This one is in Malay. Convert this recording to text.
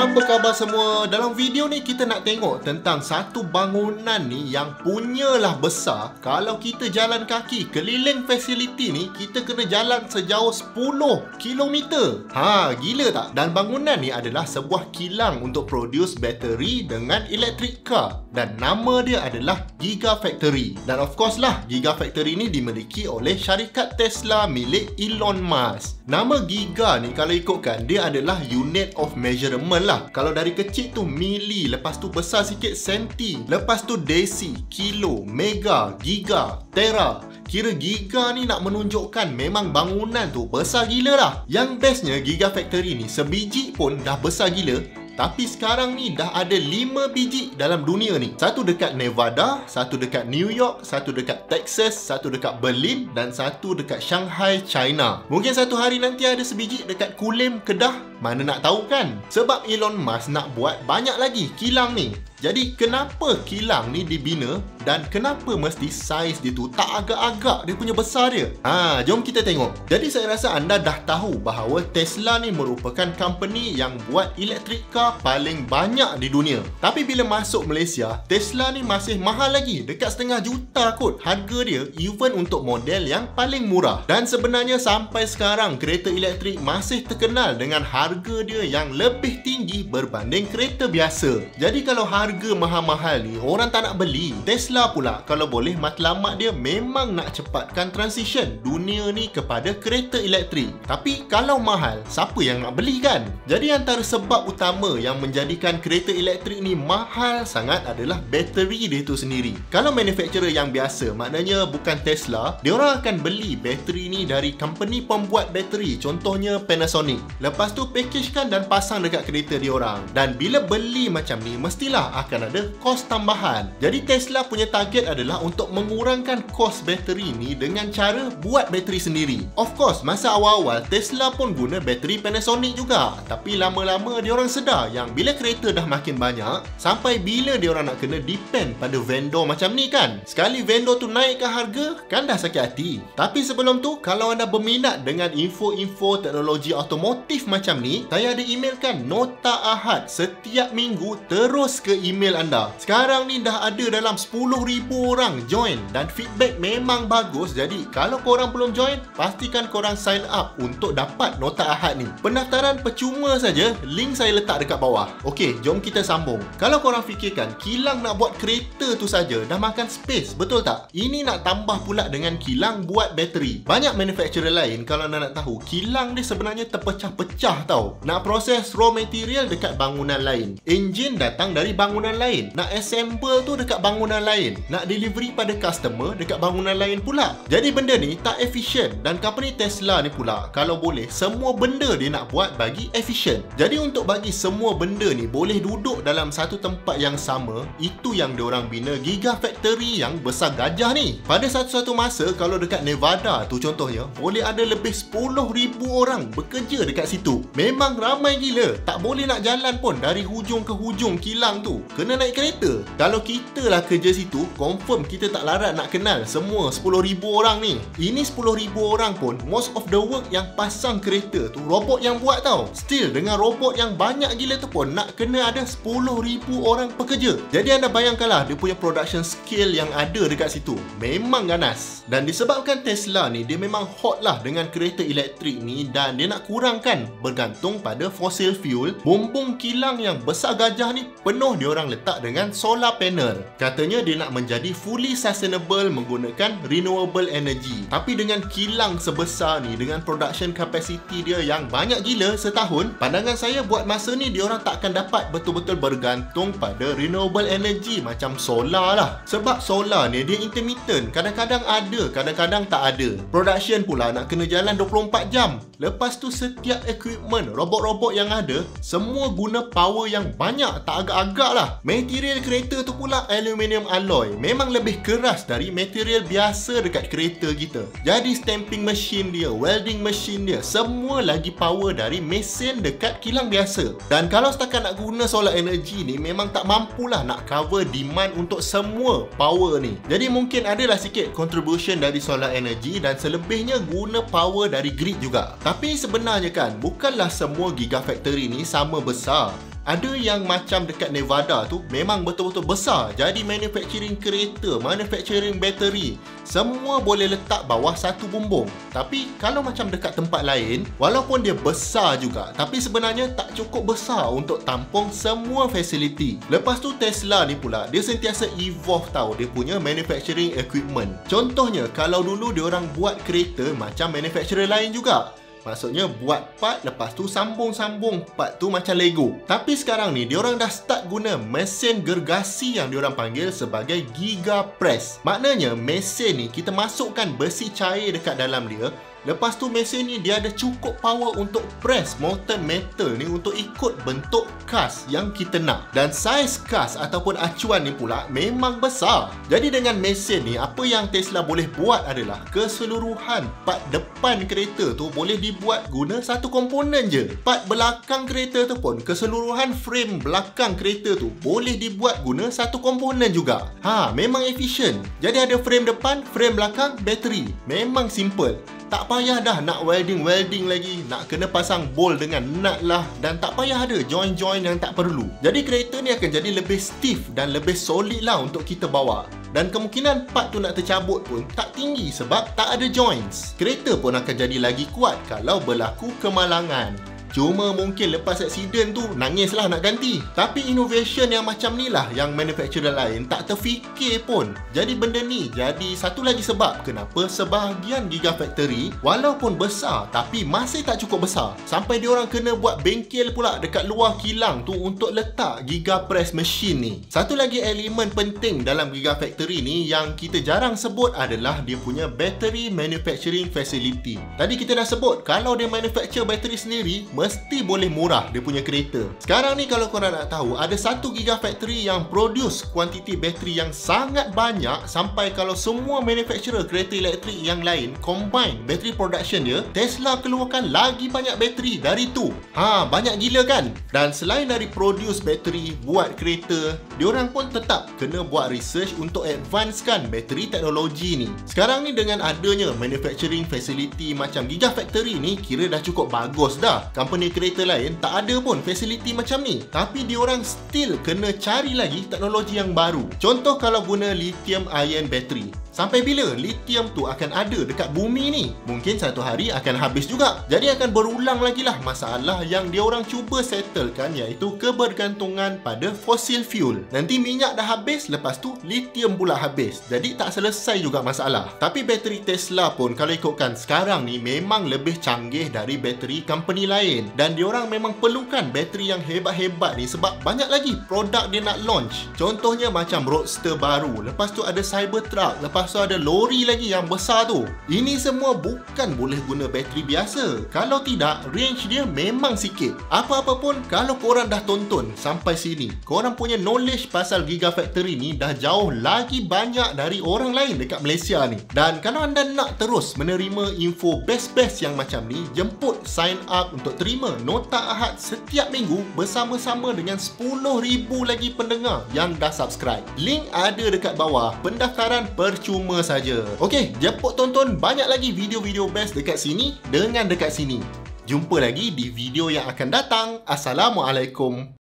Apa khabar semua? Dalam video ni kita nak tengok tentang satu bangunan ni yang punyalah besar. Kalau kita jalan kaki keliling fasiliti ni, kita kena jalan sejauh 10 kilometer. Gila tak? Dan bangunan ni adalah sebuah kilang untuk produce bateri dengan electric car. Dan nama dia adalah Gigafactory. Dan of course lah, Gigafactory ni dimiliki oleh syarikat Tesla milik Elon Musk. Nama Giga ni kalau ikutkan, dia adalah unit of measurement lah. Kalau dari kecil tu mili, lepas tu besar sikit senti, lepas tu desi, kilo, mega, giga, tera. Kira giga ni nak menunjukkan memang bangunan tu besar gila lah. Yang bestnya Gigafactory ni sebiji pun dah besar gila. Tapi sekarang ni dah ada 5 biji dalam dunia ni. Satu dekat Nevada, satu dekat New York, satu dekat Texas, satu dekat Berlin dan satu dekat Shanghai, China. Mungkin satu hari nanti ada sebiji dekat Kulim, Kedah. Mana nak tahu kan? Sebab Elon Musk nak buat banyak lagi kilang ni. Jadi kenapa kilang ni dibina dan kenapa mesti saiz dia tu tak agak-agak dia punya besar dia? Jom kita tengok. Jadi saya rasa anda dah tahu bahawa Tesla ni merupakan company yang buat electric car paling banyak di dunia. Tapi bila masuk Malaysia, Tesla ni masih mahal lagi. Dekat setengah juta kot harga dia, even untuk model yang paling murah. Dan sebenarnya sampai sekarang kereta elektrik masih terkenal dengan harga dia yang lebih tinggi berbanding kereta biasa. Jadi kalau harga mahal-mahal ni orang tak nak beli. Tesla pula kalau boleh matlamat dia memang nak cepatkan transition dunia ni kepada kereta elektrik. Tapi kalau mahal, siapa yang nak beli kan? Jadi antara sebab utama yang menjadikan kereta elektrik ni mahal sangat adalah bateri dia tu sendiri. Kalau manufacturer yang biasa, maknanya bukan Tesla, dia orang akan beli bateri ni dari company pembuat bateri, contohnya Panasonic. Lepas tu packagekan dan pasang dekat kereta dia orang. Dan bila beli macam ni, mestilah akan ada kos tambahan. Jadi Tesla punya target adalah untuk mengurangkan kos bateri ni dengan cara buat bateri sendiri. Of course, masa awal-awal Tesla pun guna bateri Panasonic juga. Tapi lama-lama dia orang sedar yang bila kereta dah makin banyak, sampai bila dia orang nak kena depend pada vendor macam ni kan. Sekali vendor tu naikkan harga, kan dah sakit hati. Tapi sebelum tu, kalau anda berminat dengan info-info teknologi otomotif macam ni, saya ada emailkan Nota Ahad setiap minggu terus ke email anda. Sekarang ni dah ada dalam 10,000 orang join dan feedback memang bagus. Jadi kalau korang belum join, pastikan korang sign up untuk dapat Nota Ahad ni. Pendaftaran percuma saja, link saya letak dekat bawah. Okey, jom kita sambung. Kalau korang fikirkan kilang nak buat kereta tu saja dah makan space, betul tak? Ini nak tambah pula dengan kilang buat bateri. Banyak manufacturer lain kalau nak tahu, kilang dia sebenarnya terpecah-pecah tau. Nak proses raw material dekat bangunan lain, engine datang dari bangunan lain, nak assemble tu dekat bangunan lain, nak delivery pada customer dekat bangunan lain pula. Jadi benda ni tak efisien. Dan company Tesla ni pula, kalau boleh semua benda dia nak buat bagi efisien. Jadi untuk bagi semua benda ni boleh duduk dalam satu tempat yang sama, itu yang diorang bina Gigafactory yang besar gajah ni. Pada satu-satu masa, kalau dekat Nevada tu contohnya, boleh ada lebih 10,000 orang bekerja dekat situ. Memang ramai gila. Tak boleh nak jalan pun dari hujung ke hujung kilang tu, kena naik kereta. Kalau kita lah kerja situ, confirm kita tak larat nak kenal semua 10,000 orang ni. Ini 10,000 orang pun, most of the work yang pasang kereta tu robot yang buat tau. Still dengan robot yang banyak gila tu pun nak kena ada 10,000 orang pekerja. Jadi anda bayangkanlah dia punya production scale yang ada dekat situ. Memang ganas. Dan disebabkan Tesla ni dia memang hot lah dengan kereta elektrik ni, dan dia nak kurangkan bergantung pada fossil fuel, bumbung kilang yang besar gajah ni penuh diorang letak dengan solar panel. Katanya dia nak menjadi fully sustainable menggunakan renewable energy. Tapi dengan kilang sebesar ni, dengan production capacity dia yang banyak gila setahun, pandangan saya buat masa ni diorang tak akan dapat betul-betul bergantung pada renewable energy macam solar lah. Sebab solar ni dia intermittent, kadang-kadang ada, kadang-kadang tak ada. Production pula nak kena jalan 24 jam. Lepas tu setiap equipment, robot-robot yang ada, semua guna power yang banyak, tak agak-agak lah. Material kereta tu pula aluminium alloy, memang lebih keras dari material biasa dekat kereta kita. Jadi stamping machine dia, welding machine dia, semua lagi power dari mesin dekat kilang biasa. Dan kalau setakat nak guna solar energy ni, memang tak mampulah nak cover demand untuk semua power ni. Jadi mungkin adalah sikit contribution dari solar energy dan selebihnya guna power dari grid juga. Tapi sebenarnya kan, bukanlah semua Gigafactory ni sama besar. Ada yang macam dekat Nevada tu memang betul-betul besar. Jadi manufacturing kereta, manufacturing bateri, semua boleh letak bawah satu bumbung. Tapi kalau macam dekat tempat lain, walaupun dia besar juga, tapi sebenarnya tak cukup besar untuk tampung semua fasiliti. Lepas tu Tesla ni pula, dia sentiasa evolve tau dia punya manufacturing equipment. Contohnya, kalau dulu dia orang buat kereta macam manufacturer lain juga. Maksudnya buat part, lepas tu sambung-sambung part tu macam Lego. Tapi sekarang ni diorang dah start guna mesin gergasi yang diorang panggil sebagai Giga Press. Maknanya mesin ni kita masukkan besi cair dekat dalam dia. Lepas tu mesin ni dia ada cukup power untuk press molten metal ni untuk ikut bentuk cast yang kita nak. Dan saiz cast ataupun acuan ni pula memang besar. Jadi dengan mesin ni, apa yang Tesla boleh buat adalah keseluruhan part depan kereta tu boleh dibuat guna satu komponen je. Part belakang kereta tu pun, keseluruhan frame belakang kereta tu boleh dibuat guna satu komponen juga. Memang efisien. Jadi ada frame depan, frame belakang, bateri. Memang simple. Tak payah dah nak welding lagi, nak kena pasang bolt dengan nut lah, dan tak payah ada join-join yang tak perlu. Jadi kereta ni akan jadi lebih stiff dan lebih solid lah untuk kita bawa. Dan kemungkinan part tu nak tercabut pun tak tinggi sebab tak ada joints. Kereta pun akan jadi lagi kuat kalau berlaku kemalangan. Cuma mungkin lepas aksiden tu nangislah nak ganti. Tapi innovation yang macam ni lah yang manufacturer lain tak terfikir pun. Jadi benda ni jadi satu lagi sebab kenapa sebahagian Gigafactory walaupun besar tapi masih tak cukup besar. Sampai diorang kena buat bengkel pula dekat luar kilang tu untuk letak Giga Press machine ni. Satu lagi elemen penting dalam Gigafactory ni yang kita jarang sebut adalah dia punya battery manufacturing facility. Tadi kita dah sebut kalau dia manufacture bateri sendiri mesti boleh murah dia punya kereta. Sekarang ni kalau korang nak tahu, ada satu Gigafactory yang produce kuantiti bateri yang sangat banyak sampai kalau semua manufacturer kereta elektrik yang lain combine bateri production dia, Tesla keluarkan lagi banyak bateri dari tu. Banyak gila kan? Dan selain dari produce bateri, buat kereta, diorang pun tetap kena buat research untuk advancekan bateri teknologi ni. Sekarang ni dengan adanya manufacturing facility macam Gigafactory ni, kira dah cukup bagus dah. Company kereta lain tak ada pun facility macam ni, tapi diorang still kena cari lagi teknologi yang baru. Contoh kalau guna lithium ion battery, sampai bila lithium tu akan ada dekat bumi ni? Mungkin satu hari akan habis juga. Jadi akan berulang lagi lah masalah yang diorang cuba settlekan, iaitu kebergantungan pada fossil fuel. Nanti minyak dah habis, lepas tu lithium pula habis. Jadi tak selesai juga masalah. Tapi bateri Tesla pun kalau ikutkan sekarang ni memang lebih canggih dari bateri company lain. Dan diorang memang perlukan bateri yang hebat-hebat ni sebab banyak lagi produk dia nak launch. Contohnya macam Roadster baru, lepas tu ada Cybertruck, lepas tu ada lori lagi yang besar tu. Ini semua bukan boleh guna bateri biasa. Kalau tidak, range dia memang sikit. Apa-apa pun, kalau korang dah tonton sampai sini, korang punya knowledge pasal Gigafactory ni dah jauh lagi banyak dari orang lain dekat Malaysia ni. Dan kalau anda nak terus menerima info best-best yang macam ni, jemput sign up untuk terima Nota Ahad setiap minggu bersama-sama dengan 10,000 lagi pendengar yang dah subscribe. Link ada dekat bawah. Pendaftaran percuma saja. Okey, jemput tonton banyak lagi video-video best dekat sini dengan dekat sini. Jumpa lagi di video yang akan datang. Assalamualaikum.